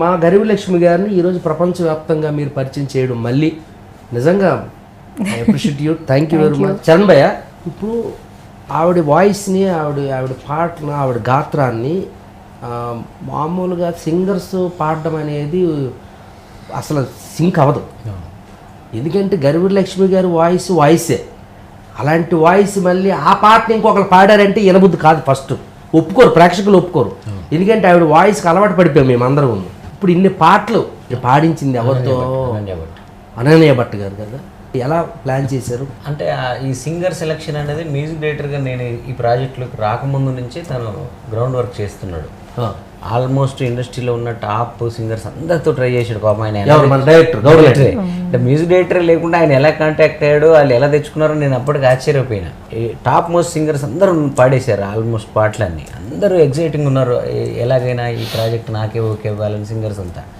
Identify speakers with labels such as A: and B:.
A: మా గరివి లక్ష్మి గారిని ఈరోజు ప్రపంచవ్యాప్తంగా మీరు పరిచయం చేయడం మళ్ళీ నిజంగా I appreciate you, thank you very much. Charan భయ్య, ఇప్పుడు ఆవిడ వాయిస్ని ఆవిడ పాటను ఆవిడ గాత్రాన్ని మామూలుగా సింగర్స్ పాడడం అనేది అసలు సింక్ అవ్వదు. ఎందుకంటే గరివి లక్ష్మి గారి వాయిసే అలాంటి వాయిస్ మళ్ళీ ఆ పాటని ఇంకొకరు పాడారంటే వినబుద్ధి కాదు, ఫస్ట్ ఒప్పుకోరు, ప్రేక్షకులు ఒప్పుకోరు. ఎందుకంటే ఆవిడ వాయిస్కి అలవాటు పడిపోయాం మేమందరం. ఇప్పుడు ఇన్ని పాటలు పాడించింది ఎవరితో? అనన్య భట్ గారు కదా. ఎలా ప్లాన్ చేశారు?
B: అంటే ఈ సింగర్ సెలెక్షన్ అనేది మ్యూజిక్ డైరెక్టర్గా నేను ఈ ప్రాజెక్టులోకి రాకముందు నుంచే తను గ్రౌండ్ వర్క్ చేస్తున్నాడు. ఆల్మోస్ట్ ఇండస్ట్రీలో ఉన్న టాప్ సింగర్స్ అందరితో ట్రై చేశాడు పాపం ఆయన. డైరెక్టరే అంటే మ్యూజిక్ డైరెక్టర్ లేకుండా ఆయన ఎలా కాంటాక్ట్ అయ్యాడు, వాళ్ళు ఎలా తెచ్చుకున్నారో నేను అప్పటికి ఆశ్చర్యపోయినా. టాప్ మోస్ట్ సింగర్స్ అందరూ పాడేశారు ఆల్మోస్ట్ పాటలన్నీ, అందరూ ఎగ్జైటింగ్ ఉన్నారు. ఎలాగైనా ఈ ప్రాజెక్ట్ నాకే ఓకే ఇవ్వాలని సింగర్స్ అంతా.